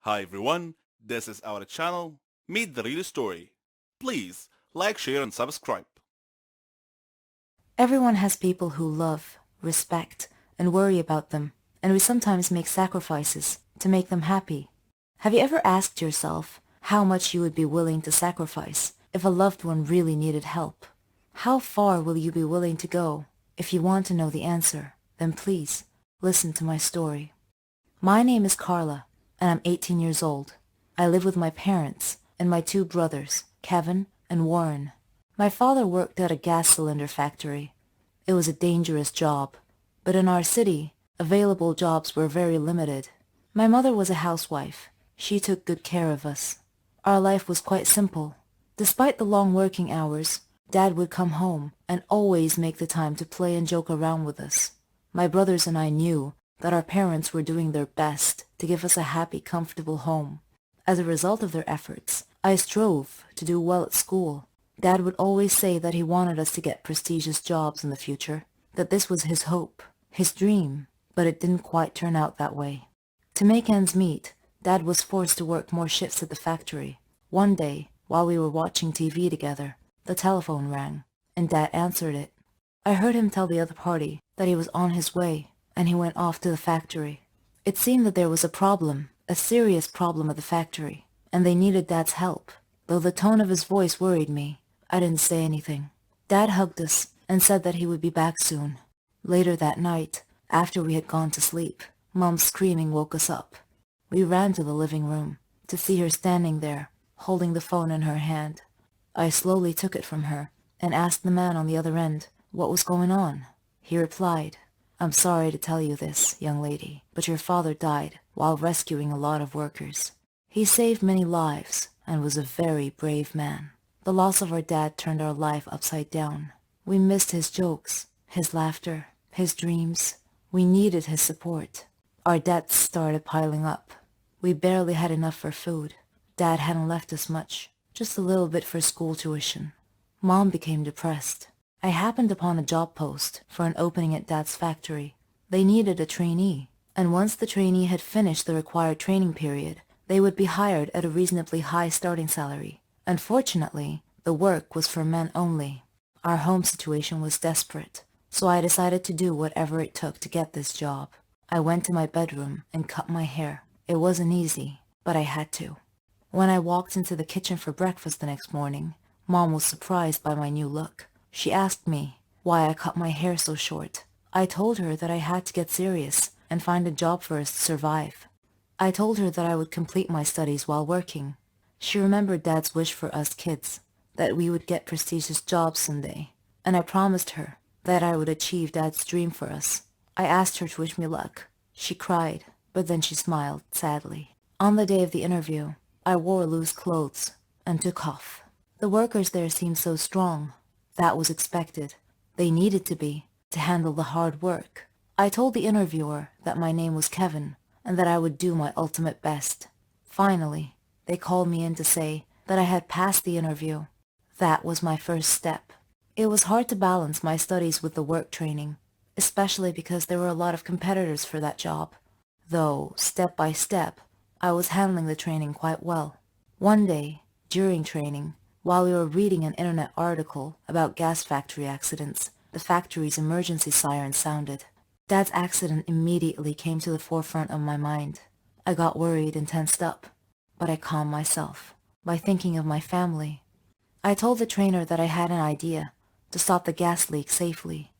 Hi everyone, this is our channel, Meet the Real Story. Please like, share and subscribe. Everyone has people who love, respect, and worry about them, and we sometimes make sacrifices to make them happy. Have you ever asked yourself how much you would be willing to sacrifice if a loved one really needed help? How far will you be willing to go? If you want to know the answer, then please listen to my story. My name is Carla, and I'm 18 years old. I live with my parents and my two brothers, Kevin and Warren. My father worked at a gas cylinder factory. It was a dangerous job, but in our city, available jobs were very limited. My mother was a housewife. She took good care of us. Our life was quite simple. Despite the long working hours, Dad would come home and always make the time to play and joke around with us. My brothers and I knew that our parents were doing their best to give us a happy, comfortable home. As a result of their efforts, I strove to do well at school. Dad would always say that he wanted us to get prestigious jobs in the future, that this was his hope, his dream, but it didn't quite turn out that way. To make ends meet, Dad was forced to work more shifts at the factory. One day, while we were watching TV together, the telephone rang, and Dad answered it. I heard him tell the other party that he was on his way, and he went off to the factory. It seemed that there was a problem, a serious problem at the factory, and they needed Dad's help. Though the tone of his voice worried me, I didn't say anything. Dad hugged us and said that he would be back soon. Later that night, after we had gone to sleep, Mom's screaming woke us up. We ran to the living room to see her standing there, holding the phone in her hand. I slowly took it from her and asked the man on the other end what was going on. He replied, "I'm sorry to tell you this, young lady, but your father died while rescuing a lot of workers. He saved many lives and was a very brave man. The loss of our dad turned our life upside down. We missed his jokes, his laughter, his dreams. We needed his support. Our debts started piling up. We barely had enough for food. Dad hadn't left us much, just a little bit for school tuition. Mom became depressed. I happened upon a job post for an opening at Dad's factory. They needed a trainee, and once the trainee had finished the required training period, they would be hired at a reasonably high starting salary. Unfortunately, the work was for men only. Our home situation was desperate, so I decided to do whatever it took to get this job. I went to my bedroom and cut my hair. It wasn't easy, but I had to. When I walked into the kitchen for breakfast the next morning, Mom was surprised by my new look. She asked me why I cut my hair so short. I told her that I had to get serious and find a job first to survive. I told her that I would complete my studies while working. She remembered Dad's wish for us kids, that we would get prestigious jobs someday, and I promised her that I would achieve Dad's dream for us. I asked her to wish me luck. She cried, but then she smiled sadly. On the day of the interview, I wore loose clothes and took off. The workers there seemed so strong. That was expected. They needed to be, to handle the hard work. I told the interviewer that my name was Kevin and that I would do my ultimate best. Finally, they called me in to say that I had passed the interview. That was my first step. It was hard to balance my studies with the work training, especially because there were a lot of competitors for that job. Though, step by step, I was handling the training quite well. One day, during training, while we were reading an internet article about gas factory accidents, the factory's emergency siren sounded. Dad's accident immediately came to the forefront of my mind. I got worried and tensed up, but I calmed myself by thinking of my family. I told the trainer that I had an idea to stop the gas leak safely.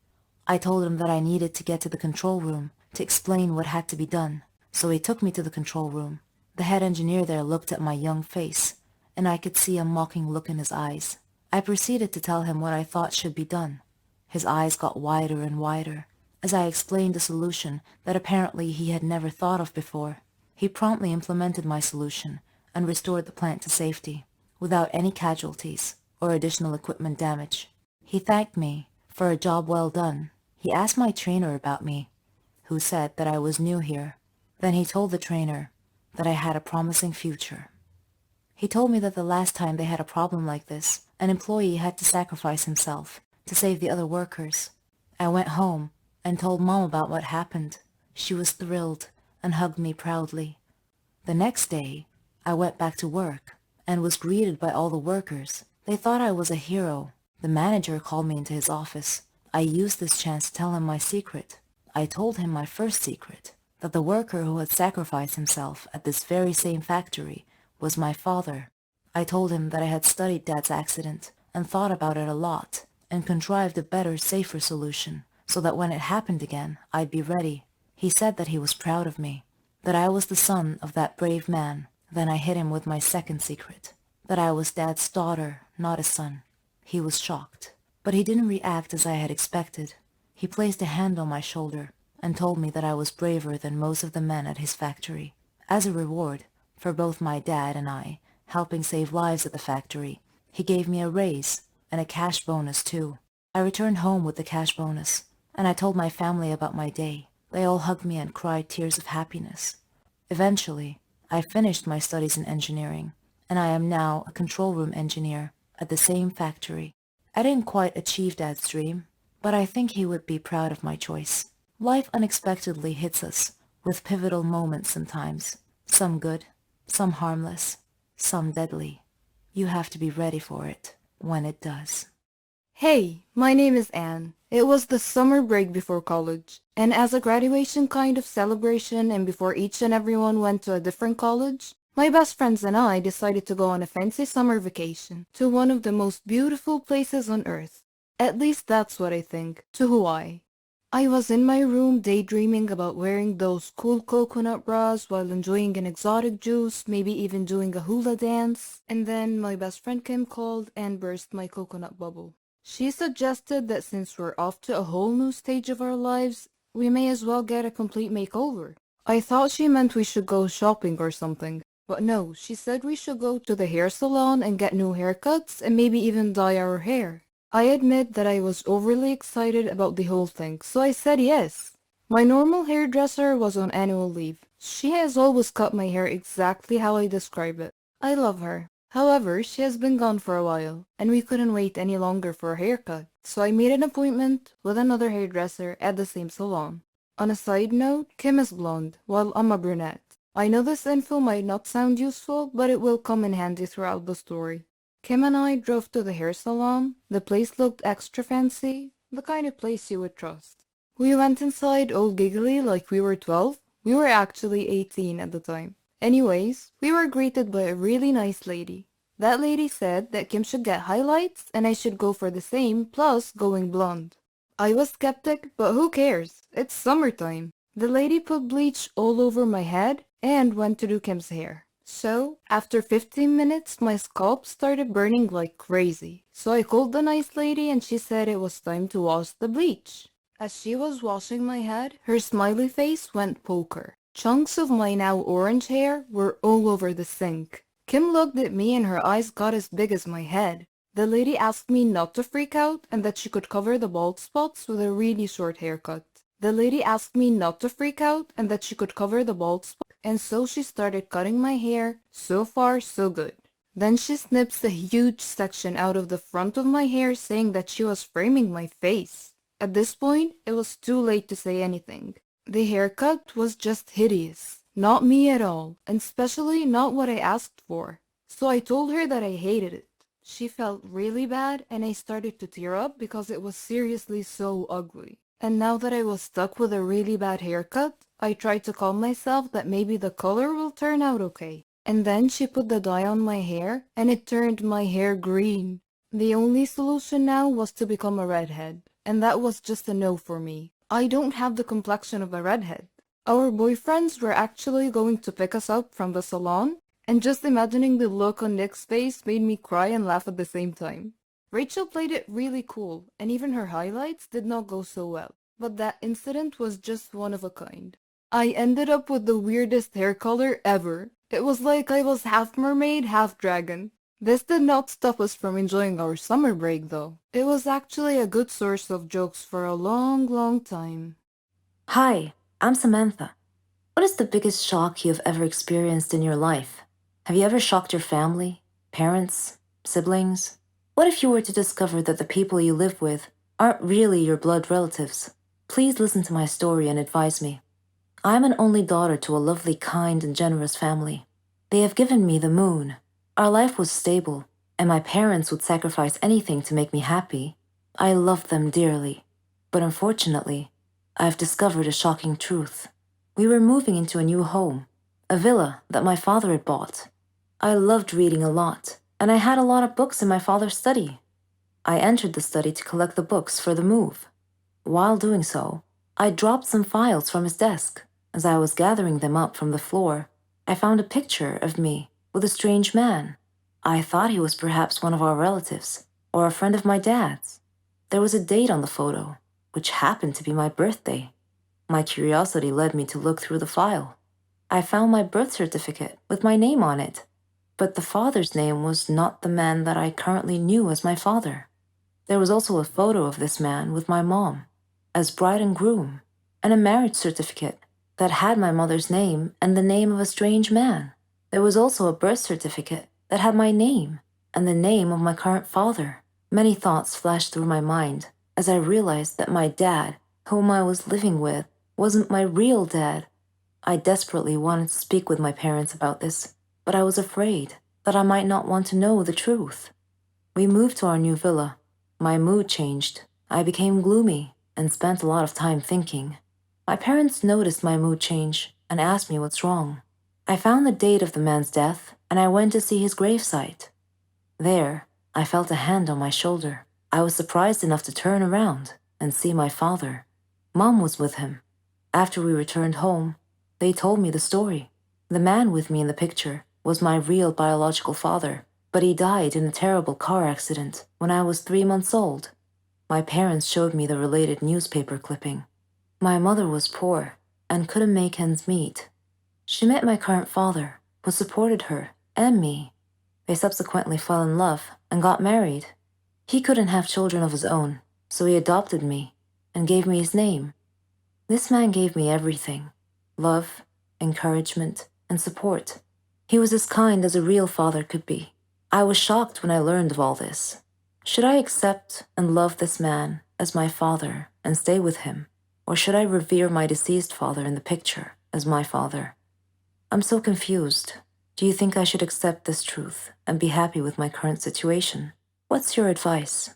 I told him that I needed to get to the control room to explain what had to be done, so he took me to the control room. The head engineer there looked at my young face, and I could see a mocking look in his eyes. I proceeded to tell him what I thought should be done. His eyes got wider and wider as I explained a solution that apparently he had never thought of before. He promptly implemented my solution and restored the plant to safety, without any casualties or additional equipment damage. He thanked me for a job well done. He asked my trainer about me, who said that I was new here. Then he told the trainer that I had a promising future. He told me that the last time they had a problem like this, an employee had to sacrifice himself to save the other workers. I went home and told Mom about what happened. She was thrilled and hugged me proudly. The next day, I went back to work and was greeted by all the workers. They thought I was a hero. The manager called me into his office. I used this chance to tell him my secret. I told him my first secret, that the worker who had sacrificed himself at this very same factory was my father. I told him that I had studied Dad's accident and thought about it a lot and contrived a better, safer solution so that when it happened again, I'd be ready. He said that he was proud of me, that I was the son of that brave man. Then I hit him with my second secret, that I was Dad's daughter, not a son. He was shocked, but he didn't react as I had expected. He placed a hand on my shoulder and told me that I was braver than most of the men at his factory. As a reward for both my dad and I helping save lives at the factory, he gave me a raise and a cash bonus too. I returned home with the cash bonus, and I told my family about my day. They all hugged me and cried tears of happiness. Eventually, I finished my studies in engineering, and I am now a control room engineer at the same factory. I didn't quite achieve Dad's dream, but I think he would be proud of my choice. Life unexpectedly hits us with pivotal moments sometimes, some good, some harmless, some deadly. You have to be ready for it when it does. Hey, my name is Anne. It was the summer break before college, and as a graduation kind of celebration and before each and everyone went to a different college, my best friends and I decided to go on a fancy summer vacation to one of the most beautiful places on earth. At least that's what I think, to Hawaii. I was in my room daydreaming about wearing those cool coconut bras while enjoying an exotic juice, maybe even doing a hula dance, and then my best friend Kim called and burst my coconut bubble. She suggested that since we're off to a whole new stage of our lives, we may as well get a complete makeover. I thought she meant we should go shopping or something, but no, she said we should go to the hair salon and get new haircuts and maybe even dye our hair. I admit that I was overly excited about the whole thing, so I said yes. My normal hairdresser was on annual leave. She has always cut my hair exactly how I describe it. I love her. However, she has been gone for a while, and we couldn't wait any longer for a haircut, so I made an appointment with another hairdresser at the same salon. On a side note, Kim is blonde, while I'm a brunette. I know this info might not sound useful, but it will come in handy throughout the story. Kim and I drove to the hair salon. The place looked extra fancy, the kind of place you would trust. We went inside all giggly like we were 12. We were actually 18 at the time. Anyways, we were greeted by a really nice lady. That lady said that Kim should get highlights and I should go for the same, plus going blonde. I was skeptic, but who cares? It's summertime. The lady put bleach all over my head and went to do Kim's hair. So, after 15 minutes, my scalp started burning like crazy. So I called the nice lady and she said it was time to wash the bleach. As she was washing my head, her smiley face went poker. Chunks of my now orange hair were all over the sink. Kim looked at me and her eyes got as big as my head. The lady asked me not to freak out and that she could cover the bald spots with a really short haircut. The lady asked me not to freak out and that she could cover the bald spots, and so she started cutting my hair. So far, so good. Then she snips a huge section out of the front of my hair, saying that she was framing my face. At this point, it was too late to say anything. The haircut was just hideous. Not me at all, and especially not what I asked for. So I told her that I hated it. She felt really bad and I started to tear up because it was seriously so ugly. And now that I was stuck with a really bad haircut, I tried to calm myself that maybe the color will turn out okay. And then she put the dye on my hair and it turned my hair green. The only solution now was to become a redhead, and that was just a no for me. I don't have the complexion of a redhead. Our boyfriends were actually going to pick us up from the salon, and just imagining the look on Nick's face made me cry and laugh at the same time. Rachel played it really cool, and even her highlights did not go so well, but that incident was just one of a kind. I ended up with the weirdest hair color ever. It was like I was half mermaid, half dragon. This did not stop us from enjoying our summer break though. It was actually a good source of jokes for a long, long time. Hi, I'm Samantha. What is the biggest shock you've ever experienced in your life? Have you ever shocked your family, parents, siblings? What if you were to discover that the people you live with aren't really your blood relatives? Please listen to my story and advise me. I am an only daughter to a lovely, kind, and generous family. They have given me the moon. Our life was stable, and my parents would sacrifice anything to make me happy. I loved them dearly. But unfortunately, I have discovered a shocking truth. We were moving into a new home, a villa that my father had bought. I loved reading a lot, and I had a lot of books in my father's study. I entered the study to collect the books for the move. While doing so, I dropped some files from his desk. As I was gathering them up from the floor, I found a picture of me with a strange man. I thought he was perhaps one of our relatives, or a friend of my dad's. There was a date on the photo, which happened to be my birthday. My curiosity led me to look through the file. I found my birth certificate with my name on it, but the father's name was not the man that I currently knew as my father. There was also a photo of this man with my mom, as bride and groom, and a marriage certificate that had my mother's name and the name of a strange man. There was also a birth certificate that had my name and the name of my current father. Many thoughts flashed through my mind as I realized that my dad, whom I was living with, wasn't my real dad. I desperately wanted to speak with my parents about this, but I was afraid that I might not want to know the truth. We moved to our new villa. My mood changed. I became gloomy and spent a lot of time thinking. My parents noticed my mood change and asked me what's wrong. I found the date of the man's death and I went to see his gravesite. There, I felt a hand on my shoulder. I was surprised enough to turn around and see my father. Mom was with him. After we returned home, they told me the story. The man with me in the picture was my real biological father, but he died in a terrible car accident when I was 3 months old. My parents showed me the related newspaper clipping. My mother was poor and couldn't make ends meet. She met my current father, who supported her and me. They subsequently fell in love and got married. He couldn't have children of his own, so he adopted me and gave me his name. This man gave me everything: love, encouragement, and support. He was as kind as a real father could be. I was shocked when I learned of all this. Should I accept and love this man as my father and stay with him? Or should I revere my deceased father in the picture as my father? I'm so confused. Do you think I should accept this truth and be happy with my current situation? What's your advice?